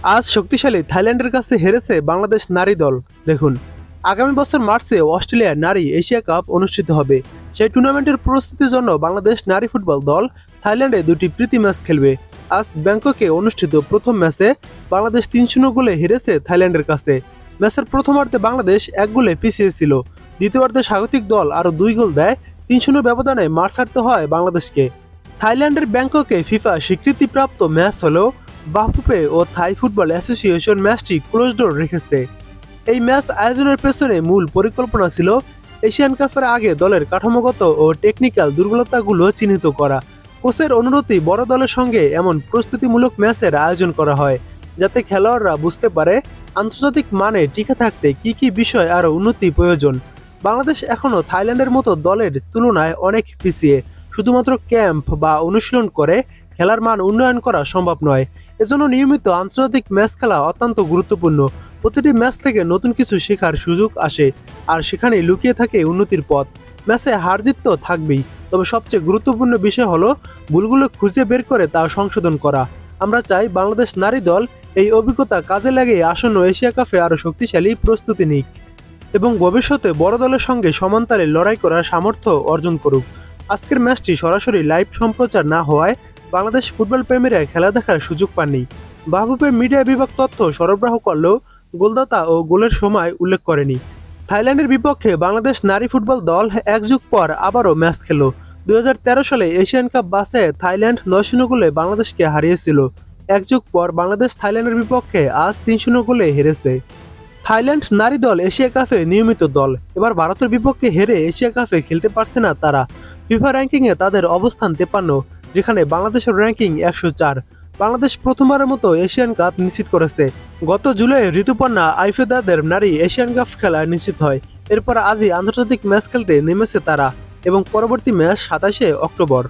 আজ শক্তিশালী থাইল্যান্ডের কাছে হেরেছে বাংলাদেশ নারী দল। দেখুন, আগামী বছর মার্চে অস্ট্রেলিয়ার নারী এশিয়া কাপ অনুষ্ঠিত হবে। সেই টুর্নামেন্টের প্রস্তুতির জন্য বাংলাদেশ নারী ফুটবল দল থাইল্যান্ডে দুটি প্রীতি ম্যাচ খেলবে। আজ ব্যাংককে অনুষ্ঠিত প্রথম ম্যাচে বাংলাদেশ ৩-০ গোলে হেরেছে থাইল্যান্ডের কাছে। ম্যাচের প্রথমার্ধে বাংলাদেশ ১ গোলে পিছিয়ে ছিল। দ্বিতীয়ার্ধে স্বাগতিক দল আরও ২ গোল দেয়। ৩-০ ব্যবধানে মাঠ ছাড়তে হয় বাংলাদেশকে। থাইল্যান্ডের ব্যাংককে ফিফা স্বীকৃতিপ্রাপ্ত ম্যাচ হলেও বাফুপে ও থাই ফুটবল অ্যাসোসিয়েশন ম্যাচটি ক্লোজ ডোর রেখেছে। এই ম্যাচ আয়োজনের পেছনে মূল পরিকল্পনা ছিল এশিয়ান কাপের আগে দলের কাঠামোগত ও টেকনিক্যাল দুর্বলতাগুলো চিহ্নিত করা। কোচের অনুরোধে বড় দলের সঙ্গে এমন প্রস্তুতিমূলক ম্যাচের আয়োজন করা হয়, যাতে খেলোয়াড়রা বুঝতে পারে আন্তর্জাতিক মানে টিকে থাকতে কি কি বিষয় আরও উন্নতি প্রয়োজন। বাংলাদেশ এখনও থাইল্যান্ডের মতো দলের তুলনায় অনেক পিছিয়ে। শুধুমাত্র ক্যাম্প বা অনুশীলন করে খেলার মান উন্নয়ন করা সম্ভব নয়। এজন্য নিয়মিত আন্তর্জাতিক ম্যাচ খেলা অত্যন্ত গুরুত্বপূর্ণ। প্রতিটি ম্যাচ থেকে নতুন কিছু শেখার সুযোগ আসে, আর সেখানেই লুকিয়ে থাকে উন্নতির পথ। ম্যাচে হার জিত তো থাকবেই, তবে সবচেয়ে গুরুত্বপূর্ণ বিষয় হলো ভুলগুলো খুঁজে বের করে তা সংশোধন করা। আমরা চাই বাংলাদেশ নারী দল এই অভিজ্ঞতা কাজে লাগিয়ে আসন্ন এশিয়া কাপে আরও শক্তিশালী প্রস্তুতি নিক এবং ভবিষ্যতে বড় দলের সঙ্গে সমানতালে লড়াই করার সামর্থ্য অর্জন করুক। আজকের ম্যাচটি সরাসরি লাইভ সম্প্রচার না হওয়ায় বাংলাদেশ ফুটবল প্রেমীরা খেলা দেখার সুযোগ পাননি। বাফুফের মিডিয়া বিভাগ তথ্য সরবরাহ করলেও গোলদাতা ও গোলের সময় উল্লেখ করেনি। থাইল্যান্ডের বিপক্ষে বাংলাদেশ নারী ফুটবল দল এক যুগ পর আবারও ম্যাচ খেল। ২০১৩ সালে এশিয়ান কাপ বাছাইয়ে থাইল্যান্ড ৯-০ গোলে বাংলাদেশকে হারিয়েছিল। এক যুগ পর বাংলাদেশ থাইল্যান্ডের বিপক্ষে আজ ৩-০ গোলে হেরেছে। থাইল্যান্ড নারী দল এশিয়া কাপে নিয়মিত দল, এবার ভারতের বিপক্ষে হেরে এশিয়া কাপে খেলতে পারছে না তারা। ফিফা র্যাঙ্কিংয়ে তাদের অবস্থান ৫৩, যেখানে বাংলাদেশের র্যাঙ্কিং ১০৪। বাংলাদেশ প্রথমবারের মতো এশিয়ান কাপ নিশ্চিত করেছে। গত জুলাই ঋতুপর্ণা আইফেদাদের নারী এশিয়ান কাপ খেলা নিশ্চিত হয়। এরপর আজই আন্তর্জাতিক ম্যাচ খেলতে নেমেছে তারা এবং পরবর্তী ম্যাচ ২৭শে অক্টোবর।